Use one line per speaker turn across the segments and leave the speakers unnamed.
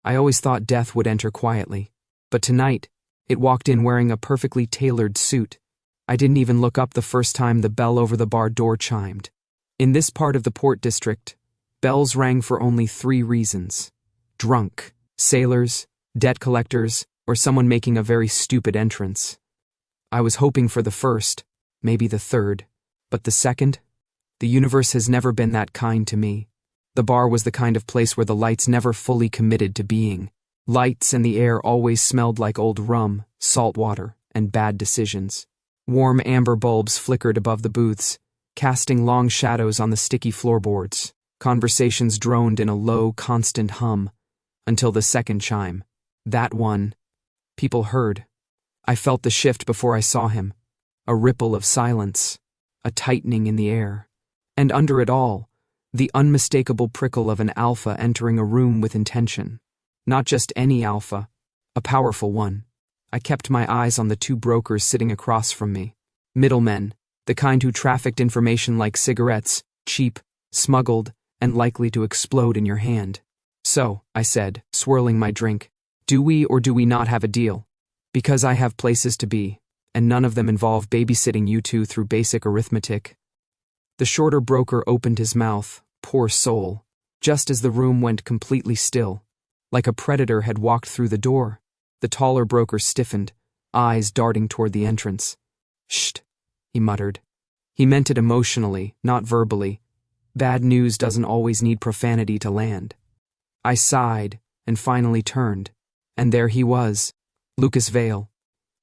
I always thought death would enter quietly. But tonight, it walked in wearing a perfectly tailored suit. I didn't even look up the first time the bell over the bar door chimed. In this part of the port district, bells rang for only 3 reasons: drunk, sailors, debt collectors, or someone making a very stupid entrance. I was hoping for the first, maybe the third, but the second? The universe has never been that kind to me. The bar was the kind of place where the lights never fully committed to being. Lights and the air always smelled like old rum, salt water, and bad decisions. Warm amber bulbs flickered above the booths, casting long shadows on the sticky floorboards. Conversations droned in a low, constant hum, until the second chime. That one. People heard. I felt the shift before I saw him. A ripple of silence, a tightening in the air. And under it all, the unmistakable prickle of an alpha entering a room with intention. Not just any alpha, a powerful one. I kept my eyes on the 2 brokers sitting across from me. Middlemen, the kind who trafficked information like cigarettes, cheap, smuggled, and likely to explode in your hand. So, I said, swirling my drink, do we or do we not have a deal? Because I have places to be, and none of them involve babysitting you two through basic arithmetic. The shorter broker opened his mouth, poor soul, just as the room went completely still. Like a predator had walked through the door. The taller broker stiffened, eyes darting toward the entrance. "Sht," he muttered. He meant it emotionally, not verbally. Bad news doesn't always need profanity to land. I sighed, and finally turned. And there he was, Lucas Vale,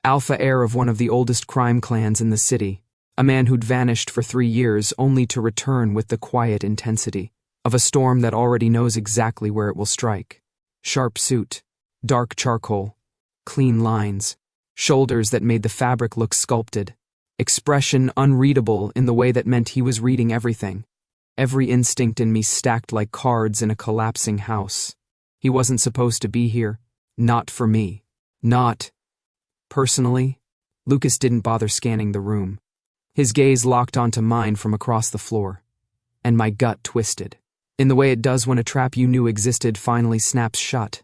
alpha heir of one of the oldest crime clans in the city, a man who'd vanished for 3 years only to return with the quiet intensity of a storm that already knows exactly where it will strike. Sharp suit, dark charcoal, clean lines, shoulders that made the fabric look sculpted, expression unreadable in the way that meant he was reading everything. Every instinct in me stacked like cards in a collapsing house. He wasn't supposed to be here. Not for me. Not. Personally, Lucas didn't bother scanning the room. His gaze locked onto mine from across the floor. And my gut twisted. In the way it does when a trap you knew existed finally snaps shut.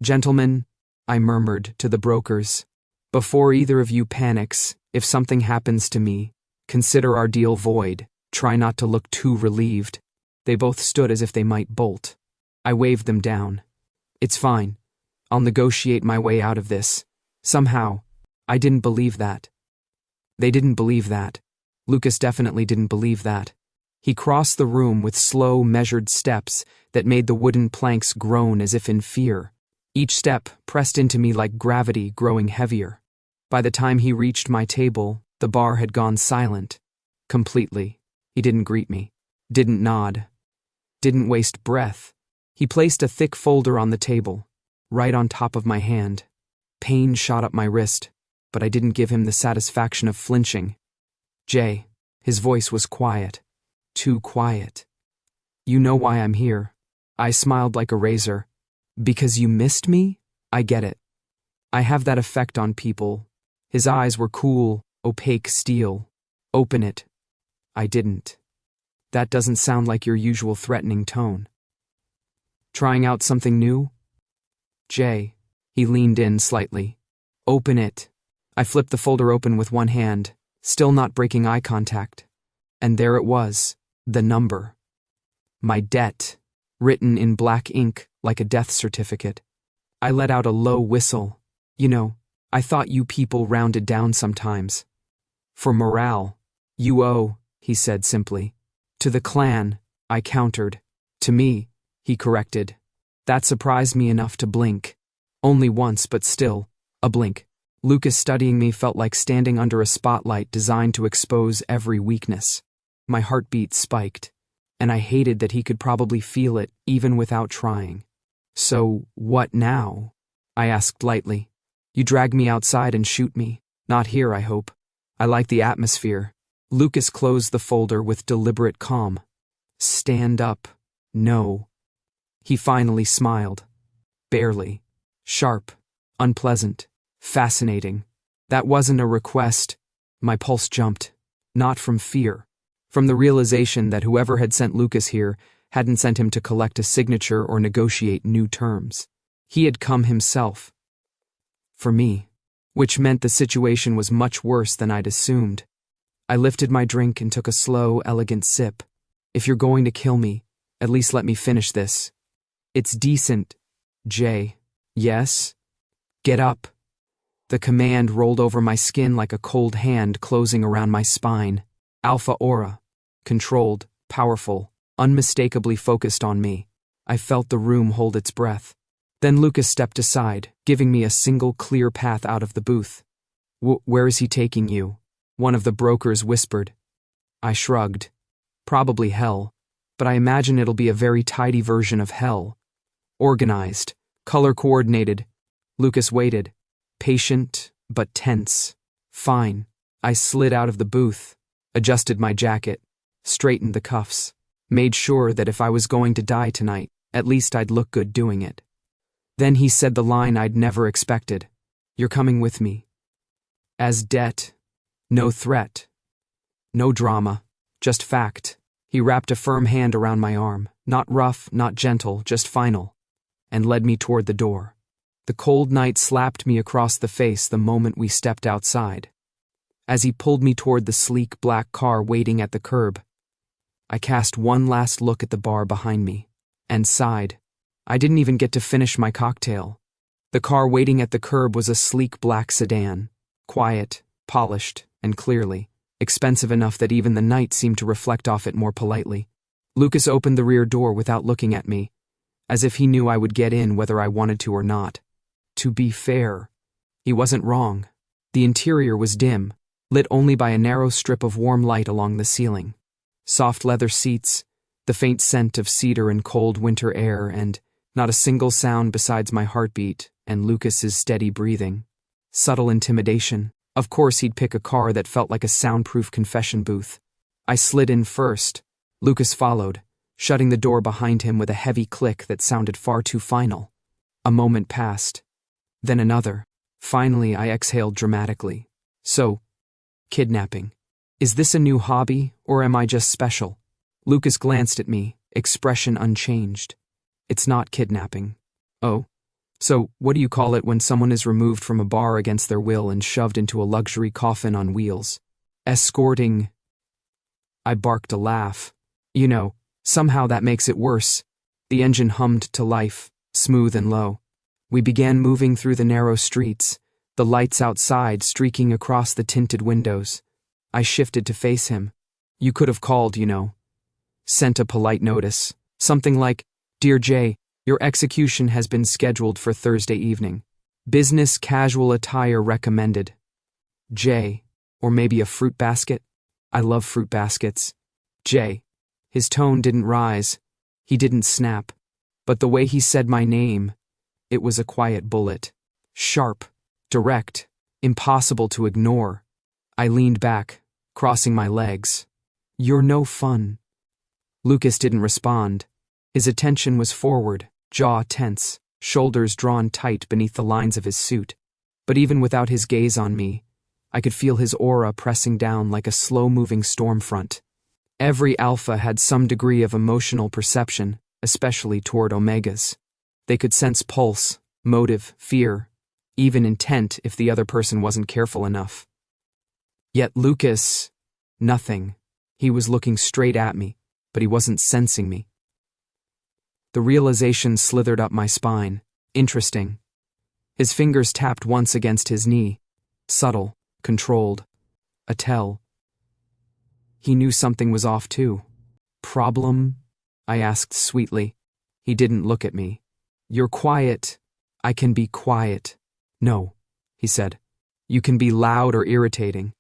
"Gentlemen," I murmured to the brokers, "before either of you panics, if something happens to me, consider our deal void. Try not to look too relieved." They both stood as if they might bolt. I waved them down. "It's fine. I'll negotiate my way out of this." Somehow, I didn't believe that. They didn't believe that. Lucas definitely didn't believe that. He crossed the room with slow, measured steps that made the wooden planks groan as if in fear. Each step pressed into me like gravity, growing heavier. By the time he reached my table, the bar had gone silent. Completely. He didn't greet me. Didn't nod. Didn't waste breath. He placed a thick folder on the table, right on top of my hand. Pain shot up my wrist, but I didn't give him the satisfaction of flinching. "Jay," his voice was quiet. Too quiet. "You know why I'm here." I smiled like a razor. "Because you missed me? I get it. I have that effect on people." His eyes were cool, opaque steel. "Open it." I didn't. "That doesn't sound like your usual threatening tone." "Trying out something new?" "Jay." He leaned in slightly. "Open it." I flipped the folder open with one hand, still not breaking eye contact. And there it was, the number. My debt, written in black ink like a death certificate. I let out a low whistle. "You know, I thought you people rounded down sometimes." "For morale." "You owe," he said simply. "To the clan," I countered. "To me," he corrected. That surprised me enough to blink. Only once, but still, a blink. Lucas studying me felt like standing under a spotlight designed to expose every weakness. My heartbeat spiked, and I hated that he could probably feel it even without trying. "So, what now?" I asked lightly. "You drag me outside and shoot me. Not here, I hope. I like the atmosphere." Lucas closed the folder with deliberate calm. "Stand up. No." He finally smiled. Barely. Sharp. Unpleasant. Fascinating. That wasn't a request. My pulse jumped. Not from fear. From the realization that whoever had sent Lucas here hadn't sent him to collect a signature or negotiate new terms. He had come himself. For me. Which meant the situation was much worse than I'd assumed. I lifted my drink and took a slow, elegant sip. If you're going to kill me, at least let me finish this. It's decent, Jay. Yes? Get up. The command rolled over my skin like a cold hand closing around my spine. Alpha aura. Controlled, powerful, unmistakably focused on me. I felt the room hold its breath. Then Lucas stepped aside, giving me a single clear path out of the booth. Where is he taking you? One of the brokers whispered. I shrugged. Probably hell, but I imagine it'll be a very tidy version of hell. Organized, color-coordinated. Lucas waited. Patient, but tense. Fine. I slid out of the booth, adjusted my jacket, straightened the cuffs, made sure that if I was going to die tonight, at least I'd look good doing it. Then he said the line I'd never expected. You're coming with me. As debt. No threat. No drama. Just fact. He wrapped a firm hand around my arm, not rough, not gentle, just final, and led me toward the door. The cold night slapped me across the face the moment we stepped outside. As he pulled me toward the sleek black car waiting at the curb, I cast one last look at the bar behind me, and sighed. I didn't even get to finish my cocktail. The car waiting at the curb was a sleek black sedan, quiet, polished, and clearly expensive enough that even the night seemed to reflect off it more politely. Lucas opened the rear door without looking at me, as if he knew I would get in whether I wanted to or not. To be fair, he wasn't wrong. The interior was dim, lit only by a narrow strip of warm light along the ceiling. Soft leather seats, the faint scent of cedar and cold winter air, and not a single sound besides my heartbeat and Lucas's steady breathing. Subtle intimidation. Of course he'd pick a car that felt like a soundproof confession booth. I slid in first. Lucas followed, shutting the door behind him with a heavy click that sounded far too final. A moment passed. Then another. Finally, I exhaled dramatically. So, kidnapping. Is this a new hobby, or am I just special? Lucas glanced at me, expression unchanged. It's not kidnapping. Oh. So, what do you call it when someone is removed from a bar against their will and shoved into a luxury coffin on wheels? Escorting. I barked a laugh. You know, somehow that makes it worse. The engine hummed to life, smooth and low. We began moving through the narrow streets, the lights outside streaking across the tinted windows. I shifted to face him. You could have called, you know. Sent a polite notice. Something like, Dear Jay, your execution has been scheduled for Thursday evening. Business casual attire recommended. Jay, or maybe a fruit basket? I love fruit baskets. Jay. His tone didn't rise. He didn't snap. But the way he said my name, it was a quiet bullet. Sharp, direct, impossible to ignore. I leaned back, crossing my legs. You're no fun. Lucas didn't respond. His attention was forward, jaw tense, shoulders drawn tight beneath the lines of his suit. But even without his gaze on me, I could feel his aura pressing down like a slow-moving storm front. Every alpha had some degree of emotional perception, especially toward omegas. They could sense pulse, motive, fear, even intent if the other person wasn't careful enough. Yet Lucas, nothing. He was looking straight at me, but he wasn't sensing me. The realization slithered up my spine. Interesting. His fingers tapped once against his knee. Subtle, controlled. A tell. He knew something was off too. Problem? I asked sweetly. He didn't look at me. You're quiet. I can be quiet. No, he said. You can be loud or irritating.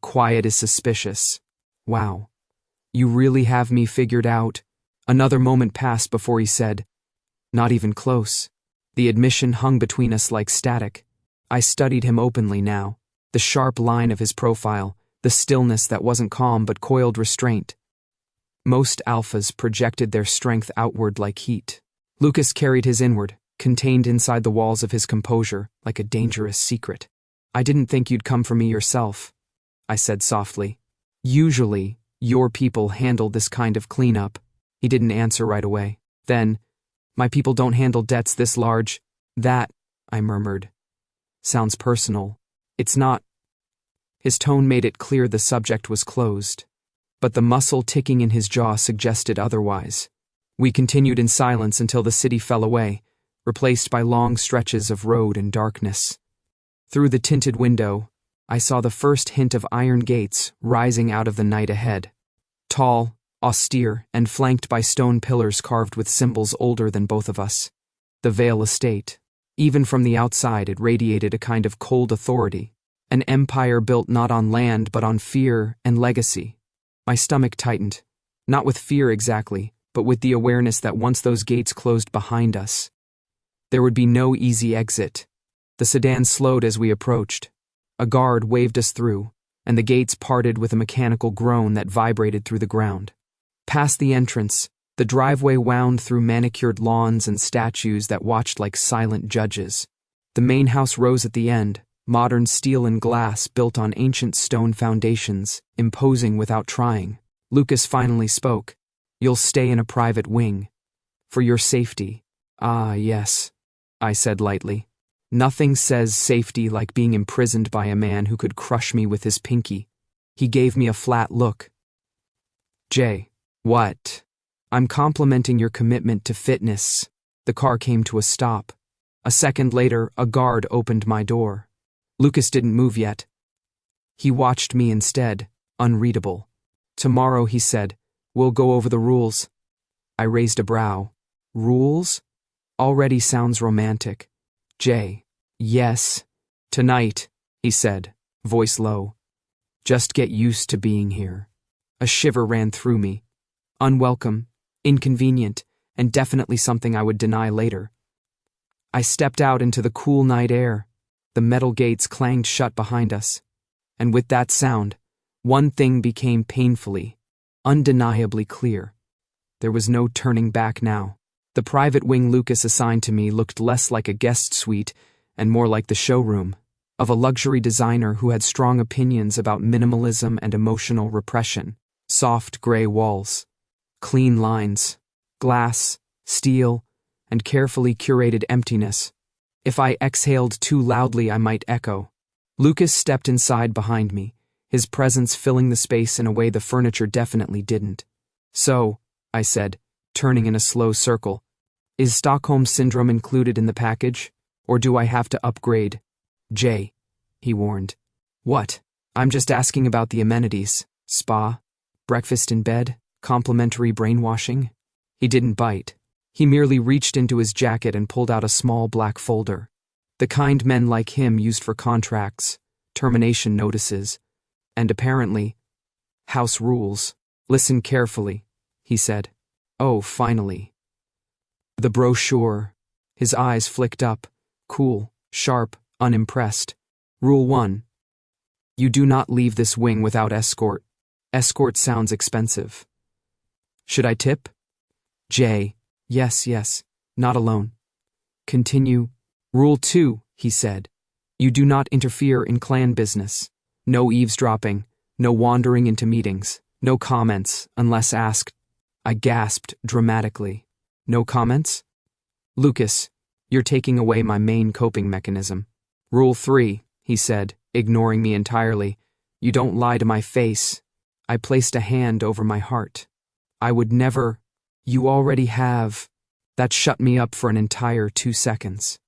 Quiet is suspicious. Wow. You really have me figured out. Another moment passed before he said, Not even close. The admission hung between us like static. I studied him openly now. The sharp line of his profile, the stillness that wasn't calm but coiled restraint. Most alphas projected their strength outward like heat. Lucas carried his inward, contained inside the walls of his composure, like a dangerous secret. I didn't think you'd come for me yourself, I said softly. Usually, your people handle this kind of cleanup. He didn't answer right away. Then, my people don't handle debts this large. That, I murmured, sounds personal. It's not. His tone made it clear the subject was closed, but the muscle ticking in his jaw suggested otherwise. We continued in silence until the city fell away, replaced by long stretches of road and darkness. Through the tinted window, I saw the first hint of iron gates rising out of the night ahead. Tall, austere, and flanked by stone pillars carved with symbols older than both of us. The Vale Estate. Even from the outside, it radiated a kind of cold authority. An empire built not on land but on fear and legacy. My stomach tightened, not with fear exactly, but with the awareness that once those gates closed behind us, there would be no easy exit. The sedan slowed as we approached. A guard waved us through, and the gates parted with a mechanical groan that vibrated through the ground. Past the entrance, the driveway wound through manicured lawns and statues that watched like silent judges. The main house rose at the end, modern steel and glass built on ancient stone foundations, imposing without trying. Lucas finally spoke. "You'll stay in a private wing. For your safety." "Ah, yes," I said lightly. Nothing says safety like being imprisoned by a man who could crush me with his pinky. He gave me a flat look. "Jay, what?" "I'm complimenting your commitment to fitness." The car came to a stop. A second later, a guard opened my door. Lucas didn't move yet. He watched me instead, unreadable. "Tomorrow," he said, "we'll go over the rules." I raised a brow. "Rules? Already sounds romantic." "Jay." "Yes." "Tonight," he said, voice low. "Just get used to being here." A shiver ran through me. Unwelcome, inconvenient, and definitely something I would deny later. I stepped out into the cool night air. The metal gates clanged shut behind us. And with that sound, one thing became painfully, undeniably clear. There was no turning back now. The private wing Lucas assigned to me looked less like a guest suite and more like the showroom of a luxury designer who had strong opinions about minimalism and emotional repression. Soft gray walls, clean lines, glass, steel, and carefully curated emptiness. If I exhaled too loudly, I might echo. Lucas stepped inside behind me, his presence filling the space in a way the furniture definitely didn't. "So," I said, turning in a slow circle, "is Stockholm Syndrome included in the package, or do I have to upgrade?" "Jay," he warned. "What?" "I'm just asking about the amenities. Spa, breakfast in bed, complimentary brainwashing." He didn't bite. He merely reached into his jacket and pulled out a small black folder. The kind men like him used for contracts, termination notices, and apparently, house rules. "Listen carefully," he said. "Oh, finally." The brochure. His eyes flicked up, cool, sharp, unimpressed. Rule 1. You do not leave this wing without escort. Escort sounds expensive. Should I tip? Jay. Yes, not alone. Continue. Rule 2, he said. You do not interfere in clan business. No eavesdropping, no wandering into meetings, no comments unless asked. I gasped dramatically. No comments? Lucas, you're taking away my main coping mechanism. Rule 3, he said, ignoring me entirely. You don't lie to my face. I placed a hand over my heart. I would never. You already have. That shut me up for an entire 2 seconds.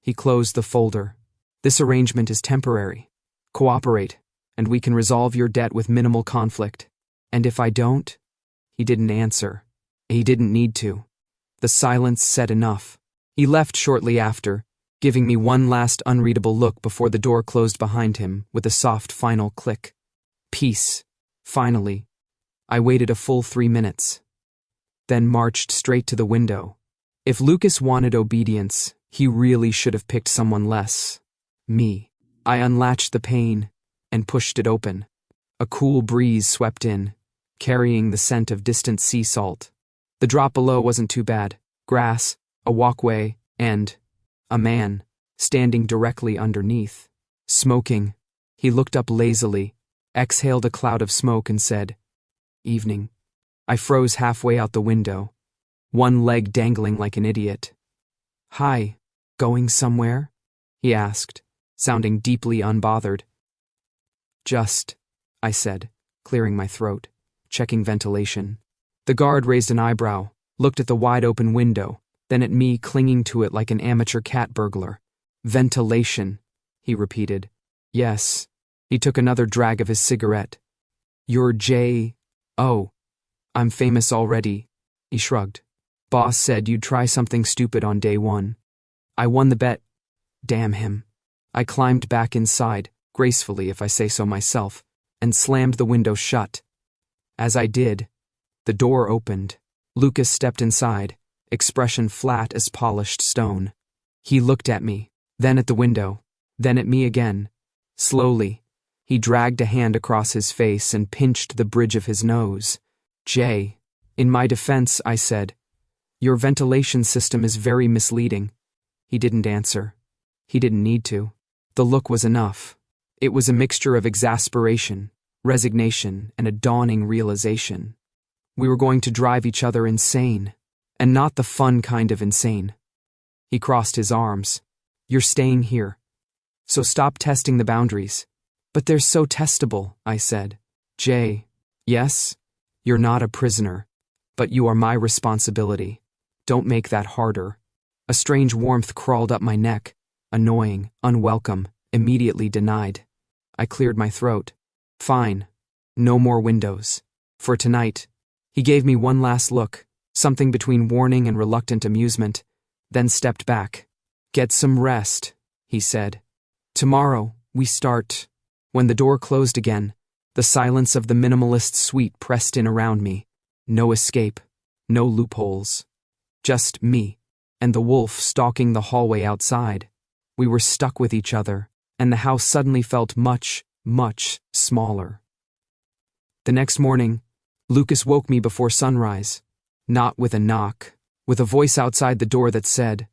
He closed the folder. This arrangement is temporary. Cooperate, and we can resolve your debt with minimal conflict. And if I don't? He didn't answer. He didn't need to. The silence said enough. He left shortly after, giving me one last unreadable look before the door closed behind him with a soft final click. Peace. Finally. I waited a full 3 minutes. Then marched straight to the window. If Lucas wanted obedience, he really should have picked someone less. Me. I unlatched the pane and pushed it open. A cool breeze swept in, carrying the scent of distant sea salt. The drop below wasn't too bad. Grass, a walkway, and a man standing directly underneath. Smoking. He looked up lazily, exhaled a cloud of smoke and said, Evening. I froze halfway out the window, one leg dangling like an idiot. Hi. Going somewhere? He asked, sounding deeply unbothered. Just, I said, clearing my throat, checking ventilation. The guard raised an eyebrow, looked at the wide-open window, then at me clinging to it like an amateur cat burglar. Ventilation, he repeated. Yes. He took another drag of his cigarette. You're J. Oh, I'm famous already, he shrugged. Boss said you'd try something stupid on day one. I won the bet. Damn him. I climbed back inside, gracefully if I say so myself, and slammed the window shut. As I did, the door opened. Lucas stepped inside, expression flat as polished stone. He looked at me, then at the window, then at me again. Slowly, he dragged a hand across his face and pinched the bridge of his nose. Jay, in my defense, I said, your ventilation system is very misleading. He didn't answer. He didn't need to. The look was enough. It was a mixture of exasperation, resignation, and a dawning realization. We were going to drive each other insane, and not the fun kind of insane. He crossed his arms. You're staying here. So stop testing the boundaries. But they're so testable, I said. Jay, yes, you're not a prisoner, but you are my responsibility. Don't make that harder. A strange warmth crawled up my neck, annoying, unwelcome, immediately denied. I cleared my throat. Fine. No more windows. For tonight. He gave me one last look, something between warning and reluctant amusement, then stepped back. Get some rest, he said. Tomorrow, we start. When the door closed again, the silence of the minimalist suite pressed in around me. No escape, no loopholes. Just me, and the wolf stalking the hallway outside. We were stuck with each other, and the house suddenly felt much, much smaller. The next morning, Lucas woke me before sunrise. Not with a knock, with a voice outside the door that said,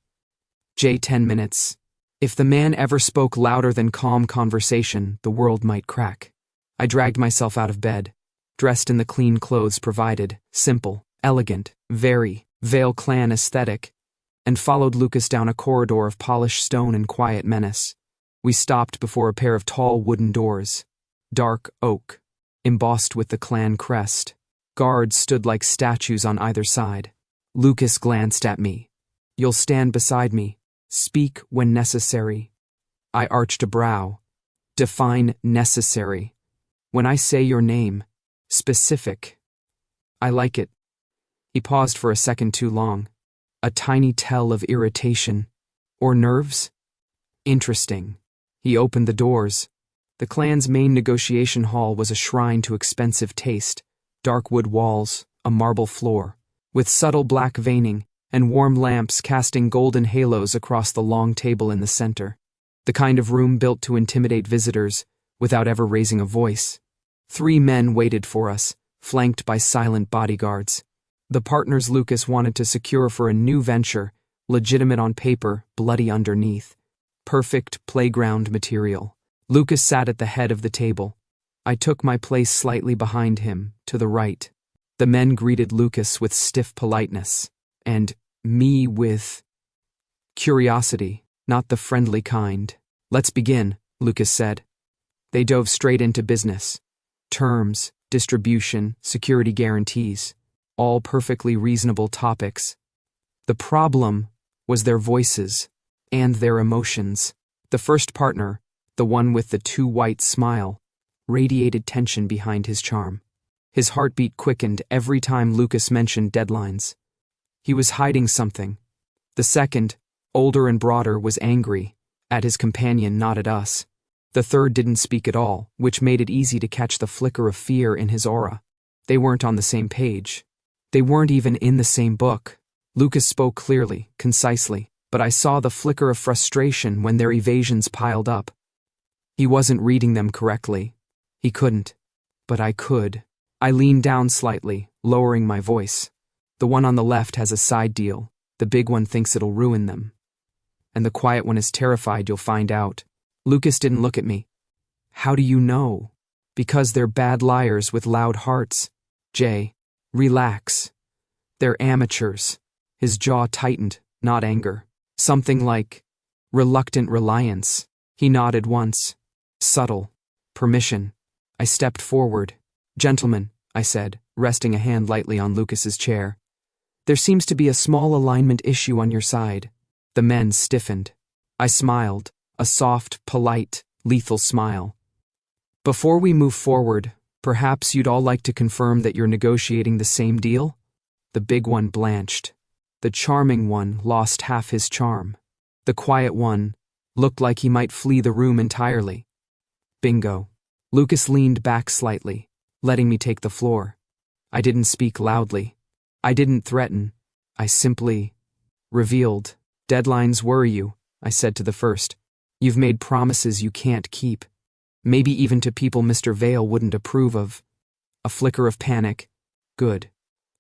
Jay, 10 minutes. If the man ever spoke louder than calm conversation, the world might crack. I dragged myself out of bed, dressed in the clean clothes provided, simple, elegant, very Vale Clan aesthetic, and followed Lucas down a corridor of polished stone and quiet menace. We stopped before a pair of tall wooden doors, dark oak, embossed with the clan crest. Guards stood like statues on either side. Lucas glanced at me. You'll stand beside me. Speak when necessary. I arched a brow. Define necessary. When I say your name, specific. I like it. He paused for a second too long. A tiny tell of irritation. Or nerves? Interesting. He opened the doors. The clan's main negotiation hall was a shrine to expensive taste. Dark wood walls, a marble floor, with subtle black veining and warm lamps casting golden halos across the long table in the center. The kind of room built to intimidate visitors without ever raising a voice. 3 men waited for us, flanked by silent bodyguards. The partners Lucas wanted to secure for a new venture, legitimate on paper, bloody underneath. Perfect playground material. Lucas sat at the head of the table. I took my place slightly behind him, to the right. The men greeted Lucas with stiff politeness, and me with curiosity, not the friendly kind. Let's begin, Lucas said. They dove straight into business. Terms, distribution, security guarantees, all perfectly reasonable topics. The problem was their voices and their emotions. The first partner, the one with the too white smile, radiated tension behind his charm. His heartbeat quickened every time Lucas mentioned deadlines. He was hiding something. The second, older and broader, was angry, at his companion, not at us. The third didn't speak at all, which made it easy to catch the flicker of fear in his aura. They weren't on the same page. They weren't even in the same book. Lucas spoke clearly, concisely, but I saw the flicker of frustration when their evasions piled up. He wasn't reading them correctly. He couldn't. But I could. I leaned down slightly, lowering my voice. The one on the left has a side deal. The big one thinks it'll ruin them. And the quiet one is terrified you'll find out. Lucas didn't look at me. How do you know? Because they're bad liars with loud hearts. Jay, relax. They're amateurs. His jaw tightened, not anger. Something like, Reluctant reliance. He nodded once. Subtle. Permission. I stepped forward. Gentlemen, I said, resting a hand lightly on Lucas's chair. There seems to be a small alignment issue on your side. The men stiffened. I smiled, a soft, polite, lethal smile. Before we move forward, perhaps you'd all like to confirm that you're negotiating the same deal? The big one blanched. The charming one lost half his charm. The quiet one looked like he might flee the room entirely. Bingo. Lucas leaned back slightly, letting me take the floor. I didn't speak loudly. I didn't threaten. I simply revealed. Deadlines worry you, I said to the first. You've made promises you can't keep. Maybe even to people Mr. Vale wouldn't approve of. A flicker of panic. Good.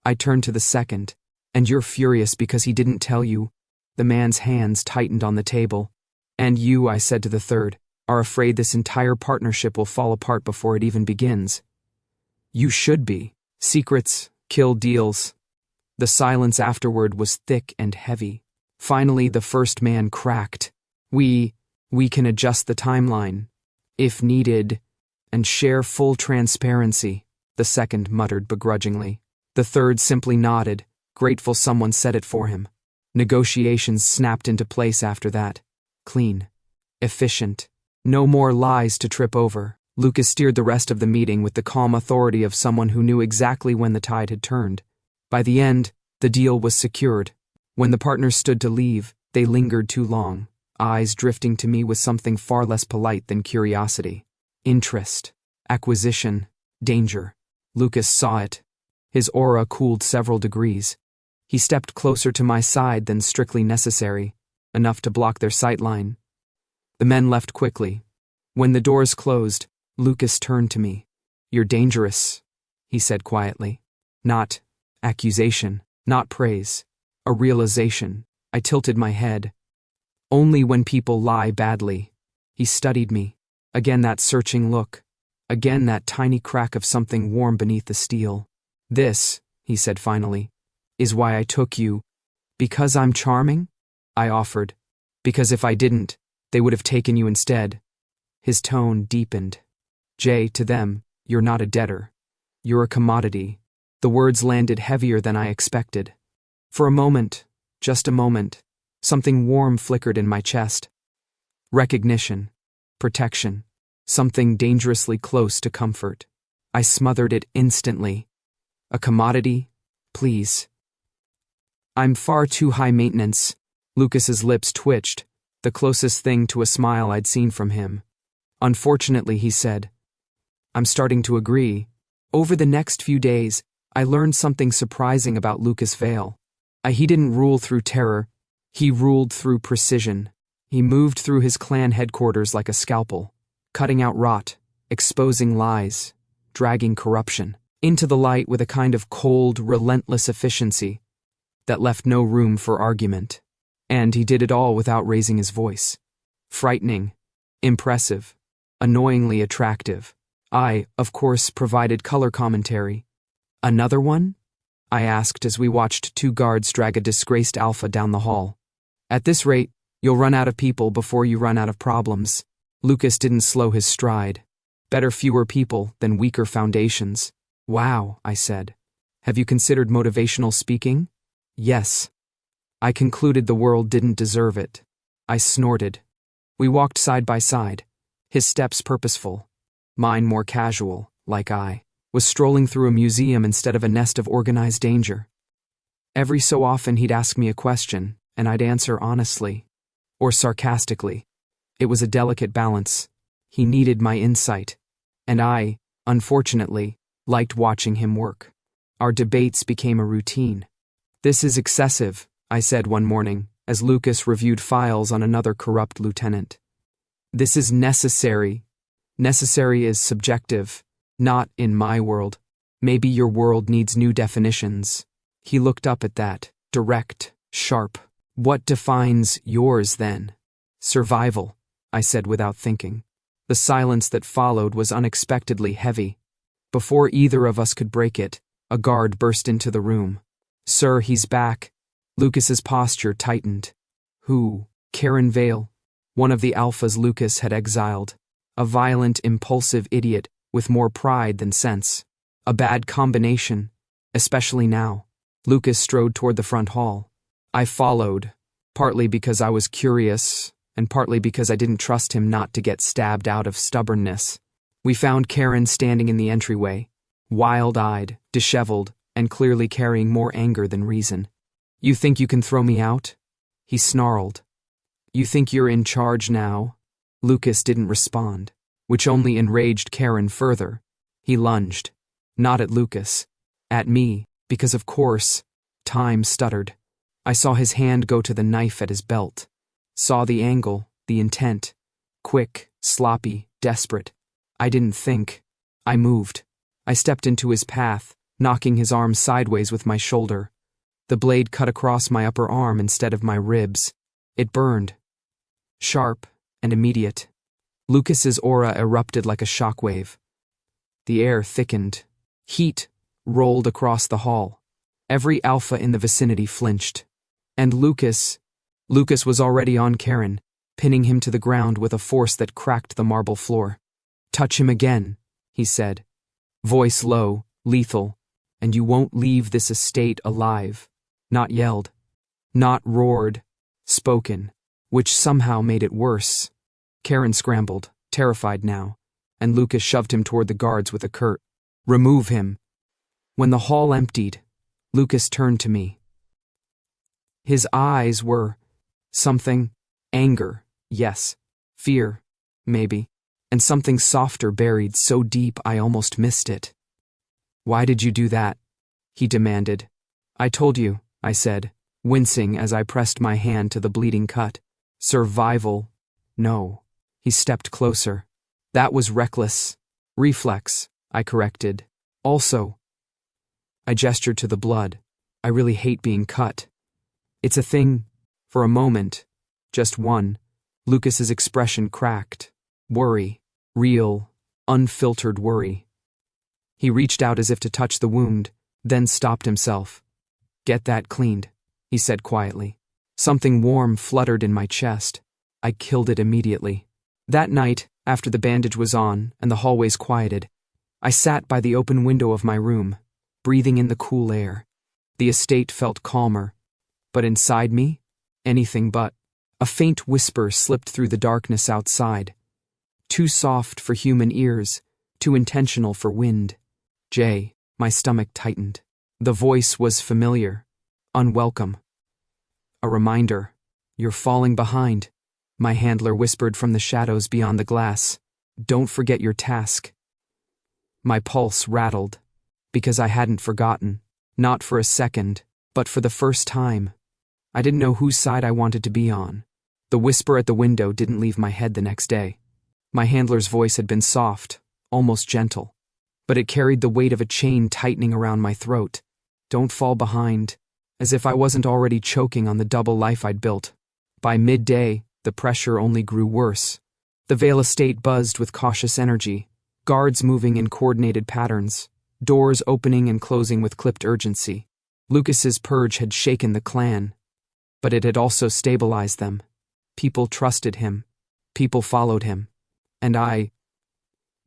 I turned to the second. And you're furious because he didn't tell you. The man's hands tightened on the table. And you, I said to the third, are afraid this entire partnership will fall apart before it even begins. You should be. Secrets, kill deals. The silence afterward was thick and heavy. Finally, the first man cracked. We can adjust the timeline, if needed, and share full transparency, the second muttered begrudgingly. The third simply nodded, grateful someone said it for him. Negotiations snapped into place after that. Clean. Efficient. No more lies to trip over. Lucas steered the rest of the meeting with the calm authority of someone who knew exactly when the tide had turned. By the end, the deal was secured. When the partners stood to leave, they lingered too long, eyes drifting to me with something far less polite than curiosity. Interest. Acquisition. Danger. Lucas saw it. His aura cooled several degrees. He stepped closer to my side than strictly necessary, enough to block their sightline. The men left quickly. When the doors closed, Lucas turned to me. You're dangerous, he said quietly. Not accusation, not praise. A realization. I tilted my head. Only when people lie badly. He studied me. Again that searching look. Again that tiny crack of something warm beneath the steel. This, he said finally, is why I took you. Because I'm charming? I offered. Because if I didn't, they would have taken you instead. His tone deepened. Jay, to them, you're not a debtor. You're a commodity. The words landed heavier than I expected. For a moment, just a moment, something warm flickered in my chest. Recognition. Protection. Something dangerously close to comfort. I smothered it instantly. A commodity? Please. I'm far too high maintenance. Lucas's lips twitched, the closest thing to a smile I'd seen from him. Unfortunately, he said. I'm starting to agree. Over the next few days, I learned something surprising about Lucas Vale. He didn't rule through terror. He ruled through precision. He moved through his clan headquarters like a scalpel, cutting out rot, exposing lies, dragging corruption into the light with a kind of cold, relentless efficiency that left no room for argument. And he did it all without raising his voice. Frightening, impressive, annoyingly attractive. I, of course, provided color commentary. Another one? I asked as we watched two guards drag a disgraced alpha down the hall. At this rate, you'll run out of people before you run out of problems. Lucas didn't slow his stride. Better fewer people than weaker foundations. Wow, I said. Have you considered motivational speaking? Yes. I concluded the world didn't deserve it. I snorted. We walked side by side, his steps purposeful, mine more casual, like I was strolling through a museum instead of a nest of organized danger. Every so often he'd ask me a question, and I'd answer honestly, or sarcastically. It was a delicate balance. He needed my insight, and I, unfortunately, liked watching him work. Our debates became a routine. This is excessive, I said one morning, as Lucas reviewed files on another corrupt lieutenant. This is necessary. Necessary is subjective. Not in my world. Maybe your world needs new definitions. He looked up at that, direct, sharp. What defines yours then? Survival, I said without thinking. The silence that followed was unexpectedly heavy. Before either of us could break it, a guard burst into the room. Sir, he's back. Lucas's posture tightened. Who? Karen Vale. One of the alphas Lucas had exiled. A violent, impulsive idiot with more pride than sense. A bad combination, especially now. Lucas strode toward the front hall. I followed, partly because I was curious, and partly because I didn't trust him not to get stabbed out of stubbornness. We found Karen standing in the entryway, wild-eyed, disheveled, and clearly carrying more anger than reason. "You think you can throw me out?" he snarled. "You think you're in charge now?" Lucas didn't respond, which only enraged Karen further. He lunged. Not at Lucas. At me, because of course. Time stuttered. I saw his hand go to the knife at his belt. Saw the angle, the intent. Quick, sloppy, desperate. I didn't think. I moved. I stepped into his path, knocking his arm sideways with my shoulder. The blade cut across my upper arm instead of my ribs. It burned. Sharp and immediate. Lucas's aura erupted like a shockwave. The air thickened. Heat rolled across the hall. Every alpha in the vicinity flinched. And Lucas was already on Karen, pinning him to the ground with a force that cracked the marble floor. "Touch him again," he said. Voice low, lethal, "and you won't leave this estate alive." Not yelled. Not roared. Spoken, which somehow made it worse. Karen scrambled, terrified now, and Lucas shoved him toward the guards with a curt, "Remove him." When the hall emptied, Lucas turned to me. His eyes were something. Anger, yes. Fear, maybe. And something softer buried so deep I almost missed it. "Why did you do that?" he demanded. "I told you," I said, wincing as I pressed my hand to the bleeding cut. "Survival." "No." He stepped closer. "That was reckless. Reflex," I corrected. "Also." I gestured to the blood. "I really hate being cut." "It's a thing." For a moment, just one, Lucas's expression cracked. Worry. Real, unfiltered worry. He reached out as if to touch the wound, then stopped himself. "Get that cleaned," he said quietly. Something warm fluttered in my chest. I killed it immediately. That night, after the bandage was on and the hallways quieted, I sat by the open window of my room, breathing in the cool air. The estate felt calmer, but inside me, anything but. A faint whisper slipped through the darkness outside. Too soft for human ears, too intentional for wind. "Jay," my stomach tightened. The voice was familiar, unwelcome. A reminder. "You're falling behind," my handler whispered from the shadows beyond the glass. "Don't forget your task." My pulse rattled, because I hadn't forgotten. Not for a second, but for the first time. I didn't know whose side I wanted to be on. The whisper at the window didn't leave my head the next day. My handler's voice had been soft, almost gentle, but it carried the weight of a chain tightening around my throat. Don't fall behind, as if I wasn't already choking on the double life I'd built. By midday, the pressure only grew worse. The Vale estate buzzed with cautious energy, guards moving in coordinated patterns, doors opening and closing with clipped urgency. Lucas's purge had shaken the clan, but it had also stabilized them. People trusted him. People followed him. And I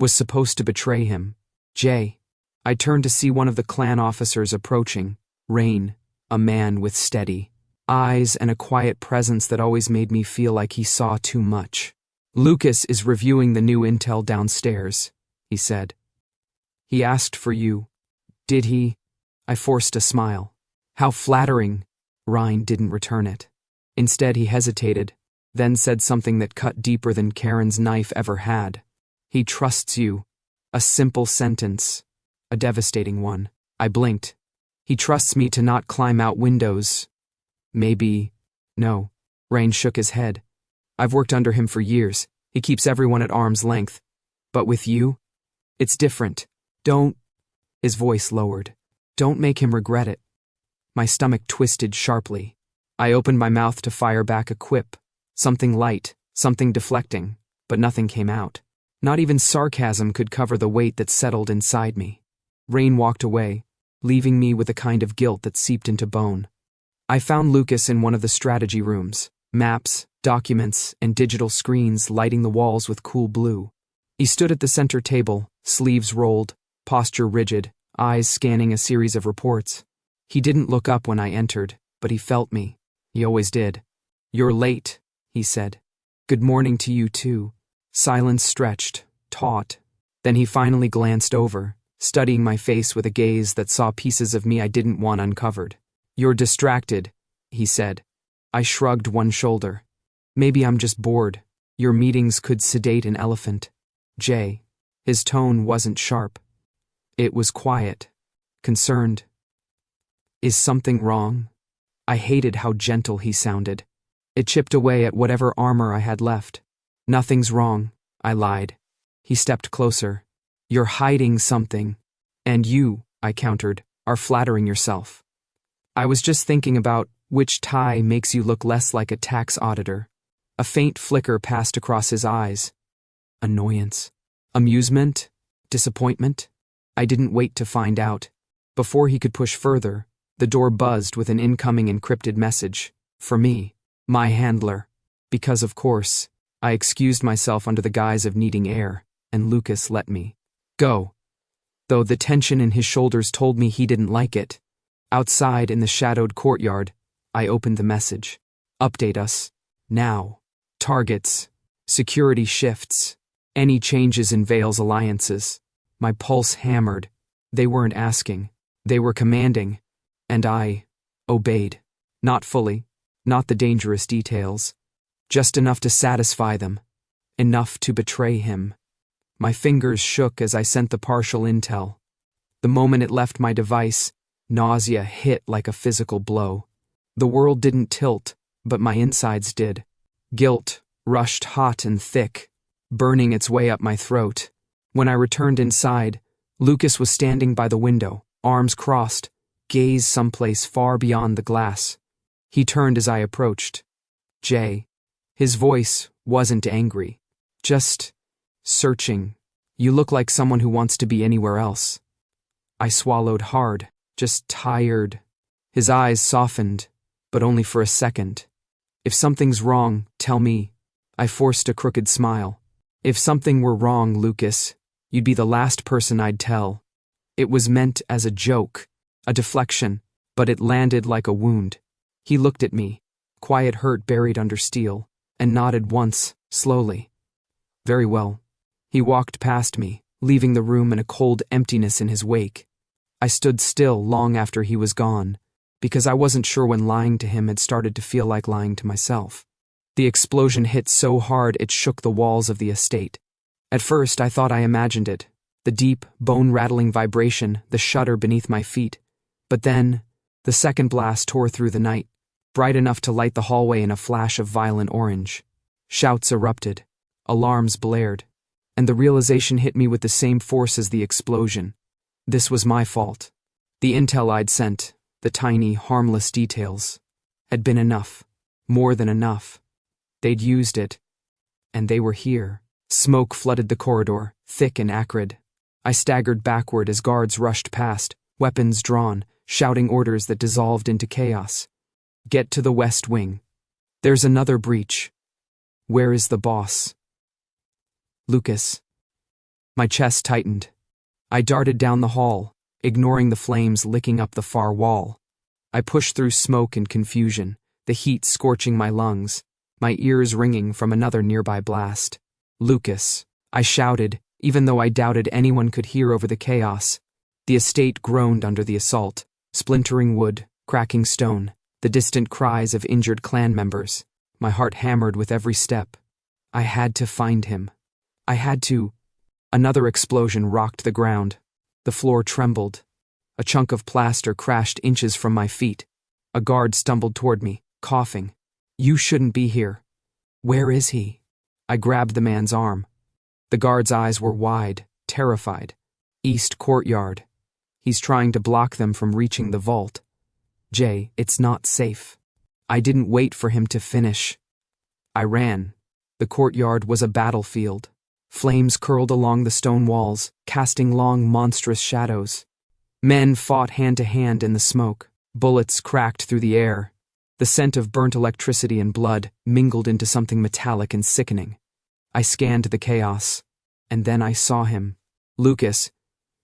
was supposed to betray him. Jay. I turned to see one of the clan officers approaching. Rain, a man with steady eyes and a quiet presence that always made me feel like he saw too much. "Lucas is reviewing the new intel downstairs," he said. "He asked for you. Did he?" I forced a smile. How flattering. Ryan didn't return it. Instead, he hesitated, then said something that cut deeper than Karen's knife ever had. "He trusts you." A simple sentence. A devastating one. I blinked. "He trusts me to not climb out windows." "Maybe." "No." Rain shook his head. "I've worked under him for years. He keeps everyone at arm's length. But with you? It's different. Don't." His voice lowered. "Don't make him regret it." My stomach twisted sharply. I opened my mouth to fire back a quip. Something light, something deflecting, but nothing came out. Not even sarcasm could cover the weight that settled inside me. Rain walked away, leaving me with a kind of guilt that seeped into bone. I found Lucas in one of the strategy rooms. Maps, documents and digital screens lighting the walls with cool blue. He stood at the center table, sleeves rolled, posture rigid, eyes scanning a series of reports. He didn't look up when I entered, but he felt me. He always did. "You're late," he said. "Good morning to you too." Silence stretched, taut. Then he finally glanced over, studying my face with a gaze that saw pieces of me I didn't want uncovered. "You're distracted," he said. I shrugged one shoulder. "Maybe I'm just bored. Your meetings could sedate an elephant." Jay. His tone wasn't sharp. It was quiet, concerned. "Is something wrong?" I hated how gentle he sounded. It chipped away at whatever armor I had left. "Nothing's wrong," I lied. He stepped closer. "You're hiding something. And you," I countered, "are flattering yourself." "I was just thinking about which tie makes you look less like a tax auditor." A faint flicker passed across his eyes. Annoyance. Amusement? Disappointment? I didn't wait to find out. Before he could push further, the door buzzed with an incoming encrypted message. For me, my handler. Because, of course, I excused myself under the guise of needing air, and Lucas let me go. Though the tension in his shoulders told me he didn't like it. Outside in the shadowed courtyard, I opened the message. "Update us. Now. Targets. Security shifts. Any changes in Vale's alliances." My pulse hammered. They weren't asking. They were commanding. And I obeyed. Not fully. Not the dangerous details. Just enough to satisfy them. Enough to betray him. My fingers shook as I sent the partial intel. The moment it left my device, nausea hit like a physical blow. The world didn't tilt, but my insides did. Guilt rushed hot and thick, burning its way up my throat. When I returned inside, Lucas was standing by the window, arms crossed, gaze someplace far beyond the glass. He turned as I approached. "Jay." His voice wasn't angry, just searching. "You look like someone who wants to be anywhere else." I swallowed hard, just tired. His eyes softened, but only for a second. "If something's wrong, tell me." I forced a crooked smile. "If something were wrong, Lucas, you'd be the last person I'd tell." It was meant as a joke, a deflection, but it landed like a wound. He looked at me, quiet hurt buried under steel, and nodded once, slowly. "Very well." He walked past me, leaving the room in a cold emptiness in his wake. I stood still long after he was gone, because I wasn't sure when lying to him had started to feel like lying to myself. The explosion hit so hard it shook the walls of the estate. At first I thought I imagined it, the deep, bone-rattling vibration, the shudder beneath my feet. But then, the second blast tore through the night, bright enough to light the hallway in a flash of violent orange. Shouts erupted, alarms blared, and the realization hit me with the same force as the explosion. This was my fault. The intel I'd sent, the tiny, harmless details, had been enough, more than enough. They'd used it, and they were here. Smoke flooded the corridor, thick and acrid. I staggered backward as guards rushed past, weapons drawn, shouting orders that dissolved into chaos. "Get to the West Wing. There's another breach. Where is the boss?" "Lucas." My chest tightened. I darted down the hall, ignoring the flames licking up the far wall. I pushed through smoke and confusion, the heat scorching my lungs, my ears ringing from another nearby blast. "Lucas," I shouted, even though I doubted anyone could hear over the chaos. The estate groaned under the assault, splintering wood, cracking stone, the distant cries of injured clan members. My heart hammered with every step. I had to find him. I had to. Another explosion rocked the ground. The floor trembled. A chunk of plaster crashed inches from my feet. A guard stumbled toward me, coughing. "You shouldn't be here." "Where is he?" I grabbed the man's arm. The guard's eyes were wide, terrified. "East Courtyard. He's trying to block them from reaching the vault." "Jay, it's not safe." I didn't wait for him to finish. I ran. The courtyard was a battlefield. Flames curled along the stone walls, casting long, monstrous shadows. Men fought hand to hand in the smoke. Bullets cracked through the air. The scent of burnt electricity and blood mingled into something metallic and sickening. I scanned the chaos, and then I saw him. Lucas,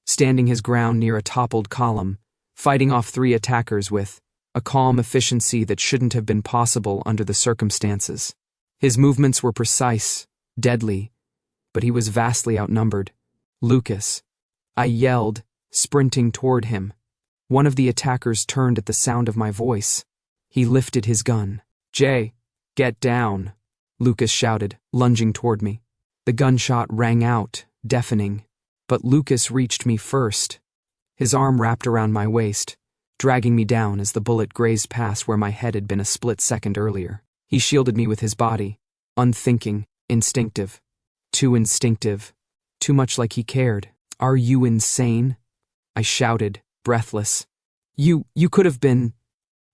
standing his ground near a toppled column, fighting off 3 attackers with a calm efficiency that shouldn't have been possible under the circumstances. His movements were precise, deadly, but he was vastly outnumbered. Lucas, I yelled, sprinting toward him. One of the attackers turned at the sound of my voice. He lifted his gun. "Jay, get down," Lucas shouted, lunging toward me. The gunshot rang out, deafening, but Lucas reached me first. His arm wrapped around my waist, dragging me down as the bullet grazed past where my head had been a split second earlier. He shielded me with his body, unthinking, instinctive. Too instinctive, too much like he cared. "Are you insane?" I shouted, breathless. You could have been—"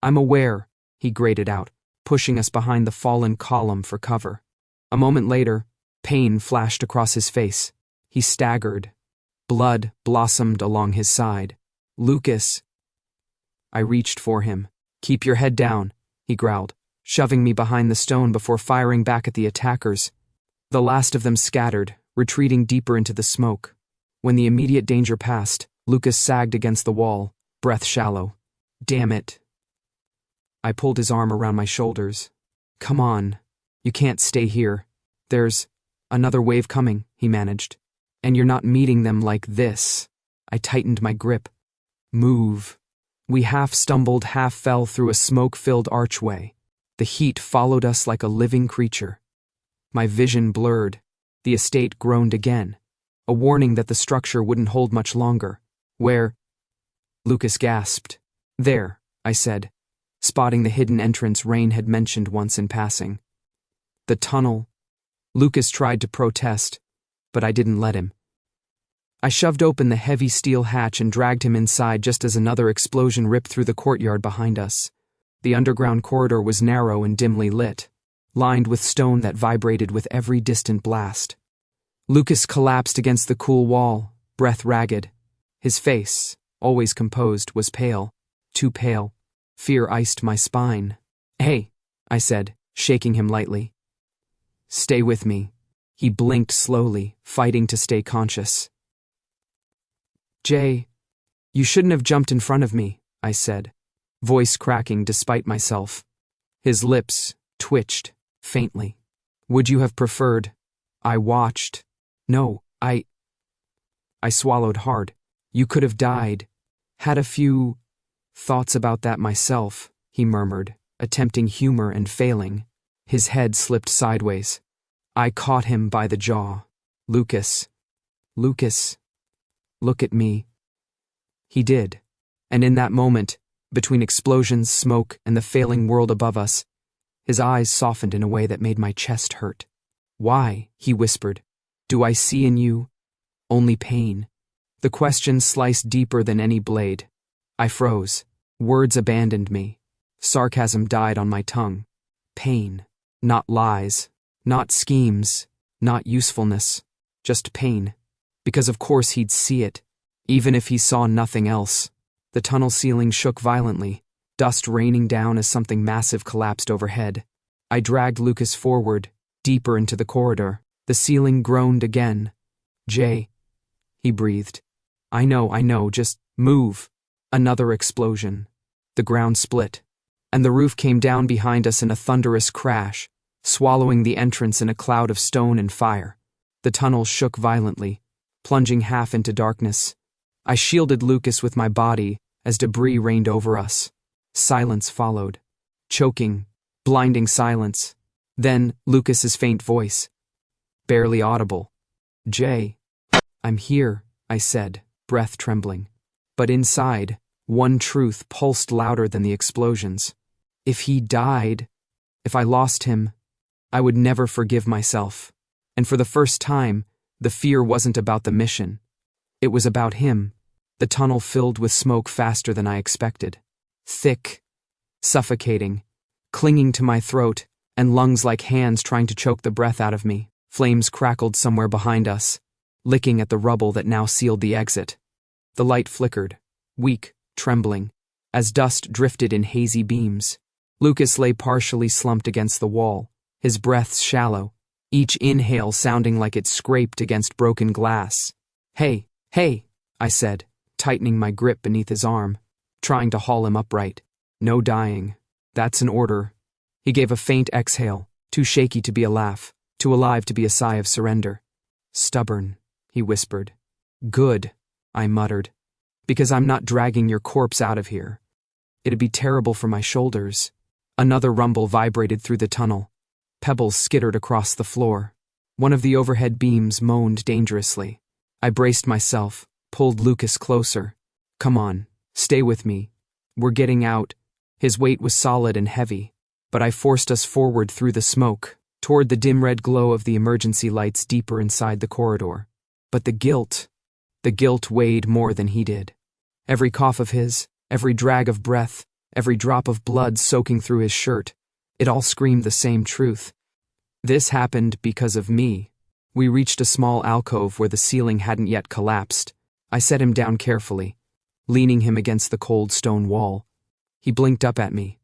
"I'm aware," he grated out, pushing us behind the fallen column for cover. A moment later, pain flashed across his face. He staggered. Blood blossomed along his side. "Lucas." I reached for him. "Keep your head down," he growled, shoving me behind the stone before firing back at the attackers. The last of them scattered, retreating deeper into the smoke. When the immediate danger passed, Lucas sagged against the wall, breath shallow. "Damn it." I pulled his arm around my shoulders. "Come on. You can't stay here. There's another wave coming," he managed. "And you're not meeting them like this." I tightened my grip. "Move." We half stumbled, half fell through a smoke-filled archway. The heat followed us like a living creature. My vision blurred. The estate groaned again, a warning that the structure wouldn't hold much longer. "Where?" Lucas gasped. "There," I said, spotting the hidden entrance Rain had mentioned once in passing. "The tunnel." Lucas tried to protest, but I didn't let him. I shoved open the heavy steel hatch and dragged him inside just as another explosion ripped through the courtyard behind us. The underground corridor was narrow and dimly lit, lined with stone that vibrated with every distant blast. Lucas collapsed against the cool wall, breath ragged. His face, always composed, was pale, too pale. Fear iced my spine. "Hey," I said, shaking him lightly. "Stay with me." He blinked slowly, fighting to stay conscious. "Jay, you shouldn't have jumped in front of me," I said, voice cracking despite myself. His lips twitched, faintly. "Would you have preferred—" I watched. "No, I swallowed hard. "You could have died. Had a few thoughts about that myself," he murmured, attempting humor and failing. His head slipped sideways. I caught him by the jaw. Lucas, look at me." He did, and in that moment, between explosions, smoke, and the failing world above us, his eyes softened in a way that made my chest hurt. "Why?" he whispered. "Do I see in you only pain?" The question sliced deeper than any blade. I froze. Words abandoned me. Sarcasm died on my tongue. Pain. Not lies. Not schemes. Not usefulness. Just pain. Because of course he'd see it, even if he saw nothing else. The tunnel ceiling shook violently, dust raining down as something massive collapsed overhead. I dragged Lucas forward, deeper into the corridor. The ceiling groaned again. "Jay," he breathed. I know, just move." Another explosion. The ground split, and the roof came down behind us in a thunderous crash, swallowing the entrance in a cloud of stone and fire. The tunnel shook violently, plunging half into darkness. I shielded Lucas with my body as debris rained over us. Silence followed. Choking, blinding silence. Then Lucas's faint voice. Barely audible. "Jay." "I'm here," I said, breath trembling. But inside, one truth pulsed louder than the explosions. If he died, if I lost him, I would never forgive myself. And for the first time, the fear wasn't about the mission. It was about him. The tunnel filled with smoke faster than I expected. Thick, suffocating, clinging to my throat, and lungs like hands trying to choke the breath out of me. Flames crackled somewhere behind us, licking at the rubble that now sealed the exit. The light flickered, weak, trembling, as dust drifted in hazy beams. Lucas lay partially slumped against the wall, his breaths shallow, each inhale sounding like it scraped against broken glass. Hey, I said, tightening my grip beneath his arm, trying to haul him upright. No dying. That's an order. He gave a faint exhale, too shaky to be a laugh, too alive to be a sigh of surrender. Stubborn, he whispered. Good, I muttered. Because I'm not dragging your corpse out of here. It'd be terrible for my shoulders. Another rumble vibrated through the tunnel. Pebbles skittered across the floor. One of the overhead beams moaned dangerously. I braced myself, pulled Lucas closer. Come on, stay with me. We're getting out. His weight was solid and heavy, but I forced us forward through the smoke, toward the dim red glow of the emergency lights deeper inside the corridor. But the guilt weighed more than he did. Every cough of his, every drag of breath, every drop of blood soaking through his shirt, it all screamed the same truth. This happened because of me. We reached a small alcove where the ceiling hadn't yet collapsed. I set him down carefully, leaning him against the cold stone wall. He blinked up at me,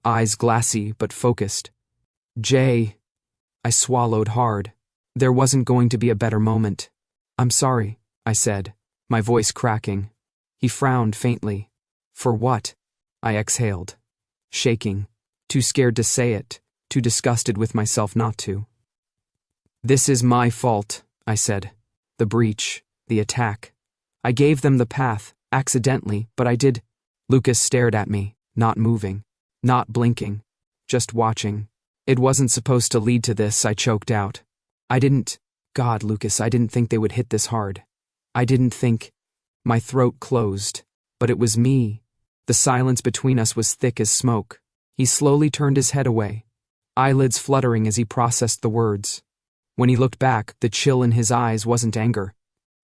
eyes glassy but focused. Jay, I swallowed hard. There wasn't going to be a better moment. I'm sorry, I said, my voice cracking. He frowned faintly. For what? I exhaled, shaking, too scared to say it, too disgusted with myself not to. This is my fault, I said. The breach, the attack. I gave them the path, accidentally, but I did. Lucas stared at me, not moving, not blinking, just watching. It wasn't supposed to lead to this, I choked out. God, Lucas, I didn't think they would hit this hard. I didn't think. My throat closed, but it was me. The silence between us was thick as smoke. He slowly turned his head away, eyelids fluttering as he processed the words. When he looked back, the chill in his eyes wasn't anger.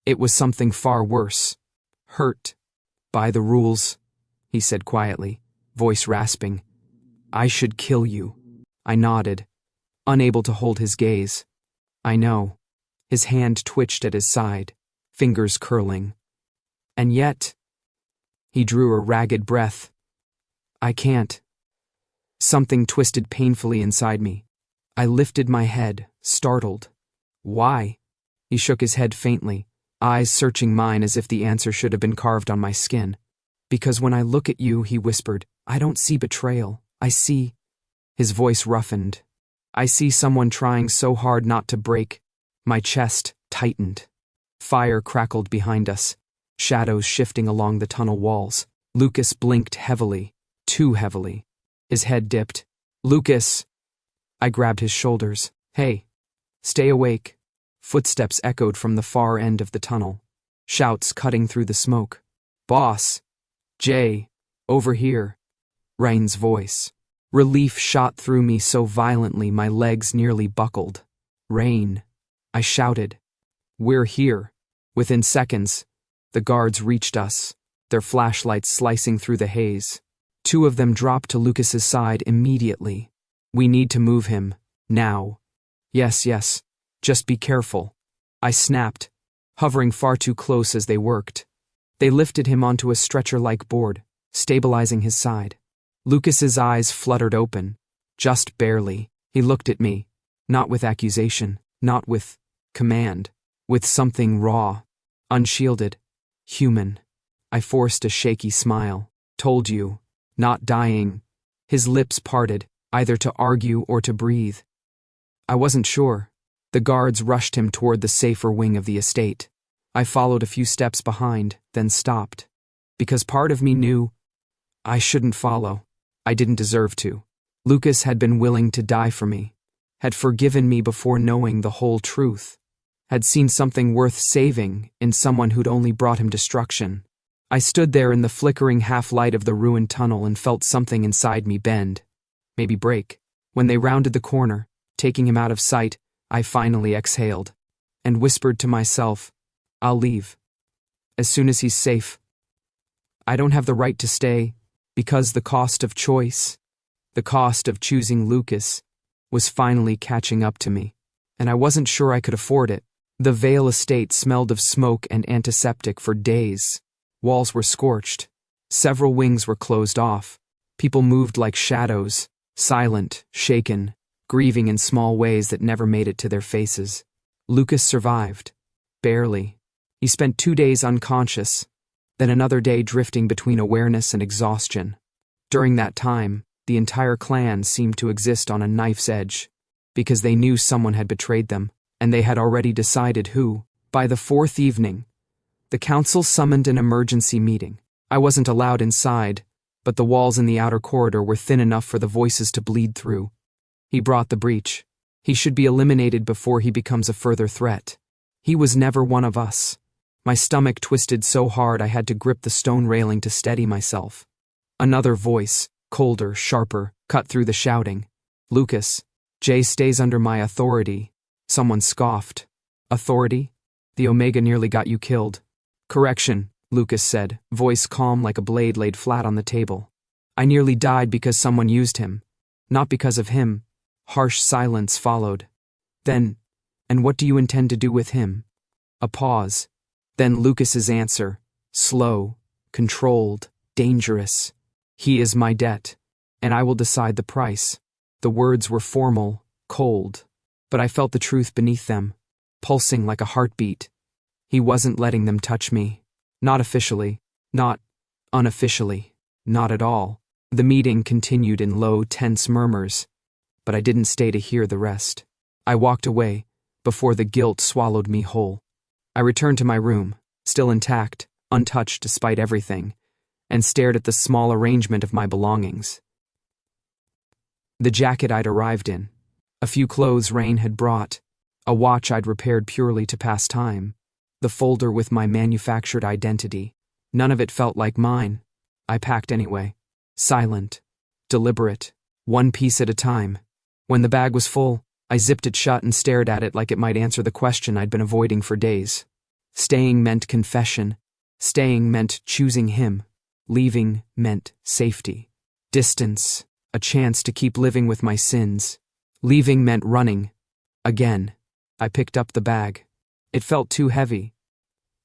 It was something far worse. Hurt. By the rules, he said quietly, voice rasping. I should kill you. I nodded, unable to hold his gaze. I know. His hand twitched at his side, fingers curling. And yet, he drew a ragged breath. I can't. Something twisted painfully inside me. I lifted my head, startled. Why? He shook his head faintly, eyes searching mine as if the answer should have been carved on my skin. Because when I look at you, he whispered, I don't see betrayal. I see. His voice roughened. I see someone trying so hard not to break. My chest tightened. Fire crackled behind us, shadows shifting along the tunnel walls. Lucas blinked heavily, too heavily. His head dipped. Lucas! I grabbed his shoulders. Hey, stay awake. Footsteps echoed from the far end of the tunnel, shouts cutting through the smoke. Boss! Jay! Over here! Rain's voice. Relief shot through me so violently my legs nearly buckled. Rain! I shouted. We're here. Within seconds, the guards reached us, their flashlights slicing through the haze. Two of them dropped to Lucas's side immediately. We need to move him, now. Yes, just be careful. I snapped, hovering far too close as they worked. They lifted him onto a stretcher-like board, stabilizing his side. Lucas's eyes fluttered open, just barely. He looked at me, not with accusation, not with command, with something raw, unshielded, human. I forced a shaky smile. Told you, not dying. His lips parted, either to argue or to breathe. I wasn't sure. The guards rushed him toward the safer wing of the estate. I followed a few steps behind, then stopped. Because part of me knew I shouldn't follow. I didn't deserve to. Lucas had been willing to die for me, had forgiven me before knowing the whole truth, had seen something worth saving in someone who'd only brought him destruction. I stood there in the flickering half-light of the ruined tunnel and felt something inside me bend, maybe break. When they rounded the corner, taking him out of sight, I finally exhaled and whispered to myself, I'll leave. As soon as he's safe. I don't have the right to stay, because the cost of choice, the cost of choosing Lucas, was finally catching up to me, and I wasn't sure I could afford it. The Vale estate smelled of smoke and antiseptic for days. Walls were scorched. Several wings were closed off, People moved like shadows, silent, shaken, grieving in small ways that never made it to their faces. Lucas survived. Barely. He spent 2 days unconscious, then another day drifting between awareness and exhaustion. During that time, the entire clan seemed to exist on a knife's edge, because they knew someone had betrayed them, and they had already decided who. By the 4th evening, the council summoned an emergency meeting. I wasn't allowed inside, but the walls in the outer corridor were thin enough for the voices to bleed through. He brought the breach. He should be eliminated before he becomes a further threat. He was never one of us. My stomach twisted so hard I had to grip the stone railing to steady myself. Another voice, colder, sharper, cut through the shouting. Lucas, Jay stays under my authority. Someone scoffed. Authority? The Omega nearly got you killed. Correction, Lucas said, voice calm like a blade laid flat on the table. I nearly died because someone used him. Not because of him. Harsh silence followed. Then, and what do you intend to do with him? A pause. Then Lucas's answer, slow, controlled, dangerous. He is my debt, and I will decide the price. The words were formal, cold, but I felt the truth beneath them, pulsing like a heartbeat. He wasn't letting them touch me. Not officially, not unofficially, not at all. The meeting continued in low, tense murmurs, but I didn't stay to hear the rest. I walked away, before the guilt swallowed me whole. I returned to my room, still intact, untouched despite everything, and stared at the small arrangement of my belongings. The jacket I'd arrived in, a few clothes Rain had brought, a watch I'd repaired purely to pass time, the folder with my manufactured identity. None of it felt like mine. I packed anyway. Silent, deliberate, one piece at a time. When the bag was full, I zipped it shut and stared at it like it might answer the question I'd been avoiding for days. Staying meant confession. Staying meant choosing him. Leaving meant safety. Distance, a chance to keep living with my sins. Leaving meant running. Again, I picked up the bag. It felt too heavy.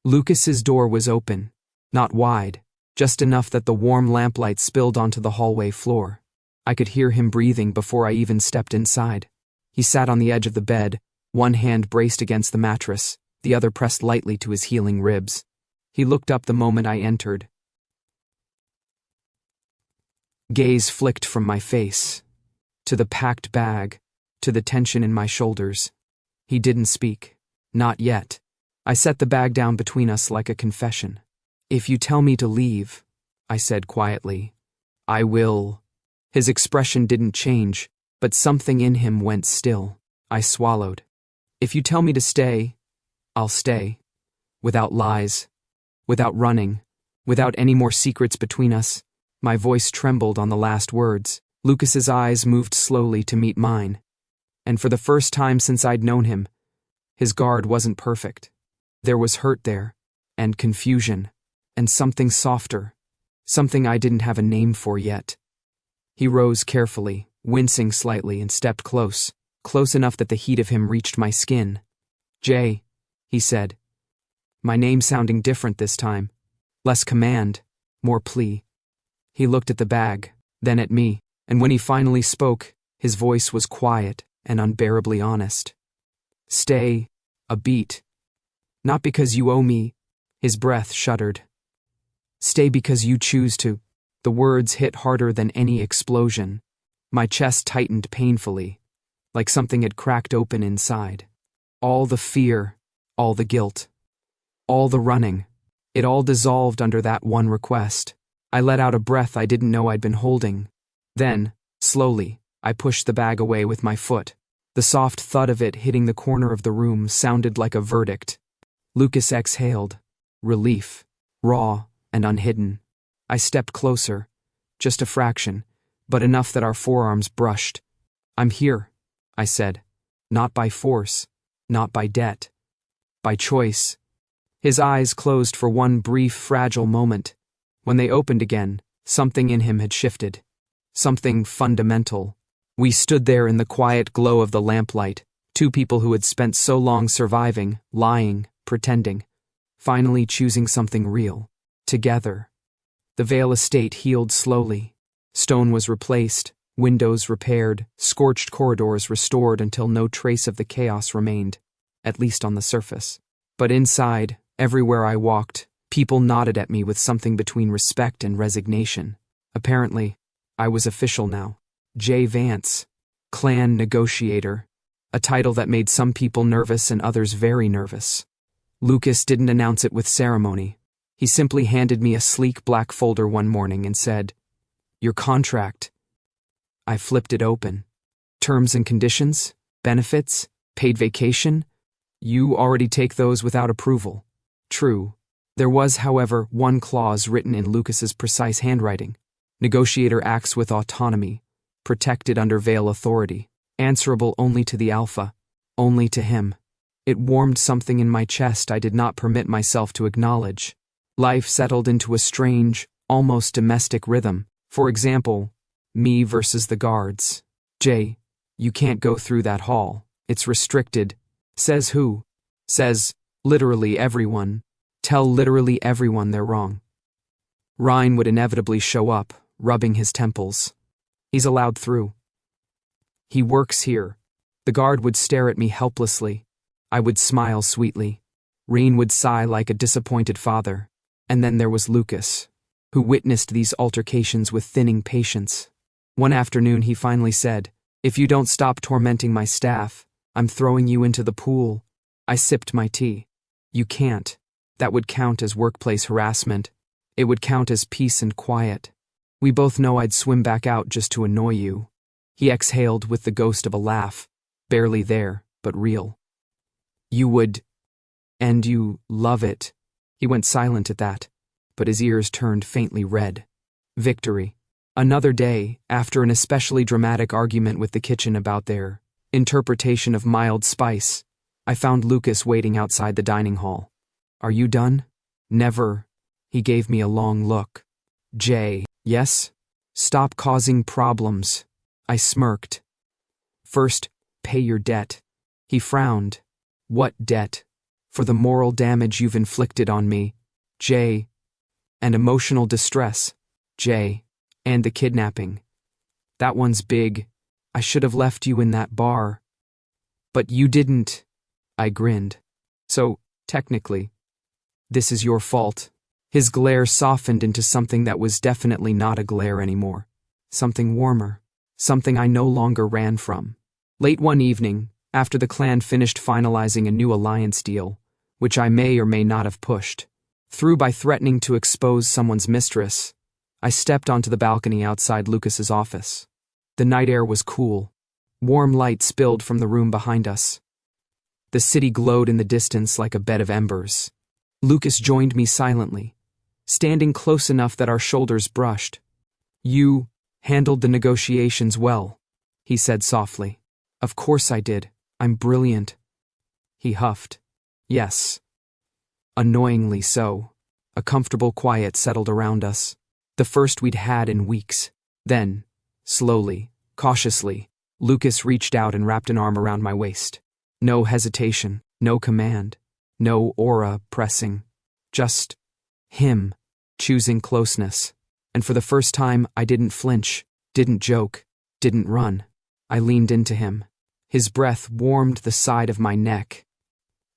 Lucas's door was open, not wide, just enough that the warm lamplight spilled onto the hallway floor. I could hear him breathing before I even stepped inside. He sat on the edge of the bed, one hand braced against the mattress, the other pressed lightly to his healing ribs. He looked up the moment I entered. Gaze flicked from my face, to the packed bag, to the tension in my shoulders. He didn't speak. Not yet. I set the bag down between us like a confession. If you tell me to leave, I said quietly, I will. His expression didn't change, but something in him went still. I swallowed. If you tell me to stay, I'll stay. Without lies. Without running. Without any more secrets between us. My voice trembled on the last words. Lucas's eyes moved slowly to meet mine. And for the first time since I'd known him, his guard wasn't perfect. There was hurt there, and confusion, and something softer, something I didn't have a name for yet. He rose carefully, wincing slightly, and stepped close enough that the heat of him reached my skin. Jay, he said. My name sounding different this time. Less command, more plea. He looked at the bag, then at me, and when he finally spoke, his voice was quiet and unbearably honest. Stay, a beat. Not because you owe me. His breath shuddered. Stay because you choose to. The words hit harder than any explosion. My chest tightened painfully, like something had cracked open inside. All the fear, all the guilt, all the running, it all dissolved under that one request. I let out a breath I didn't know I'd been holding. Then, slowly, I pushed the bag away with my foot. The soft thud of it hitting the corner of the room sounded like a verdict. Lucas exhaled. Relief. Raw and unhidden. I stepped closer. Just a fraction, but enough that our forearms brushed. I'm here, I said. Not by force. Not by debt. By choice. His eyes closed for one brief, fragile moment. When they opened again, something in him had shifted. Something fundamental. We stood there in the quiet glow of the lamplight, two people who had spent so long surviving, lying, pretending, finally choosing something real. Together. The Vale estate healed slowly. Stone was replaced, windows repaired, scorched corridors restored until no trace of the chaos remained, at least on the surface. But inside, everywhere I walked, people nodded at me with something between respect and resignation. Apparently, I was official now. J. Vance, Clan Negotiator, a title that made some people nervous and others very nervous. Lucas didn't announce it with ceremony. He simply handed me a sleek black folder one morning and said, "Your contract." I flipped it open. Terms and conditions? Benefits? Paid vacation? You already take those without approval. True. There was, however, one clause written in Lucas's precise handwriting. Negotiator acts with autonomy, protected under veil authority, answerable only to the Alpha, only to him. It warmed something in my chest I did not permit myself to acknowledge. Life settled into a strange, almost domestic rhythm. For example, me versus the guards. Jay, you can't go through that hall. It's restricted. Says who? Says, literally everyone. Tell literally everyone they're wrong. Ryan would inevitably show up, rubbing his temples. He's allowed through. He works here. The guard would stare at me helplessly. I would smile sweetly. Reen would sigh like a disappointed father. And then there was Lucas, who witnessed these altercations with thinning patience. One afternoon he finally said, "If you don't stop tormenting my staff, I'm throwing you into the pool." I sipped my tea. "You can't. That would count as workplace harassment. It would count as peace and quiet. We both know I'd swim back out just to annoy you." He exhaled with the ghost of a laugh, barely there, but real. "You would, and you love it." He went silent at that, but his ears turned faintly red. Victory. Another day, after an especially dramatic argument with the kitchen about their interpretation of mild spice, I found Lucas waiting outside the dining hall. "Are you done?" "Never." He gave me a long look. "Jay." "Yes?" "Stop causing problems." I smirked. "First, pay your debt." He frowned. "What debt?" "For the moral damage you've inflicted on me, Jay. And emotional distress, Jay. And the kidnapping. That one's big. I should have left you in that bar." "But you didn't." I grinned. "So, technically, this is your fault." His glare softened into something that was definitely not a glare anymore. Something warmer. Something I no longer ran from. Late one evening, after the clan finished finalizing a new alliance deal, which I may or may not have pushed through by threatening to expose someone's mistress, I stepped onto the balcony outside Lucas's office. The night air was cool. Warm light spilled from the room behind us. The city glowed in the distance like a bed of embers. Lucas joined me silently, standing close enough that our shoulders brushed. "You handled the negotiations well," he said softly. "Of course I did. I'm brilliant." He huffed. "Yes." Annoyingly so. A comfortable quiet settled around us, the first we'd had in weeks. Then, slowly, cautiously, Lucas reached out and wrapped an arm around my waist. No hesitation, no command, no aura pressing. Just him, choosing closeness. And for the first time, I didn't flinch, didn't joke, didn't run. I leaned into him. His breath warmed the side of my neck.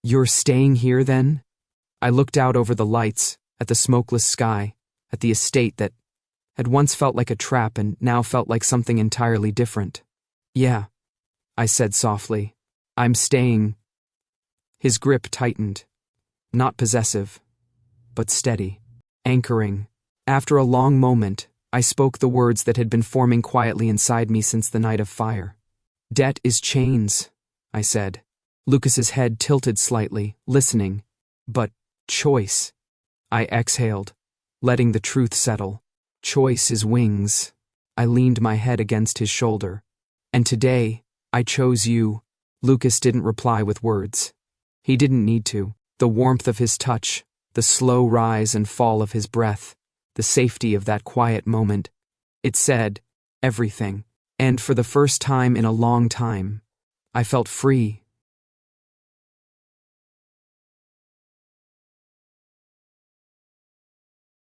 "You're staying here, then?" I looked out over the lights, at the smokeless sky, at the estate that had once felt like a trap and now felt like something entirely different. "Yeah," I said softly. "I'm staying." His grip tightened. Not possessive, but steady, anchoring. After a long moment, I spoke the words that had been forming quietly inside me since the night of fire. "Debt is chains," I said. Lucas's head tilted slightly, listening. "But choice." I exhaled, letting the truth settle. "Choice is wings." I leaned my head against his shoulder. "And today, I chose you." Lucas didn't reply with words. He didn't need to. The warmth of his touch, the slow rise and fall of his breath, the safety of that quiet moment. It said everything. And for the first time in a long time, I felt free.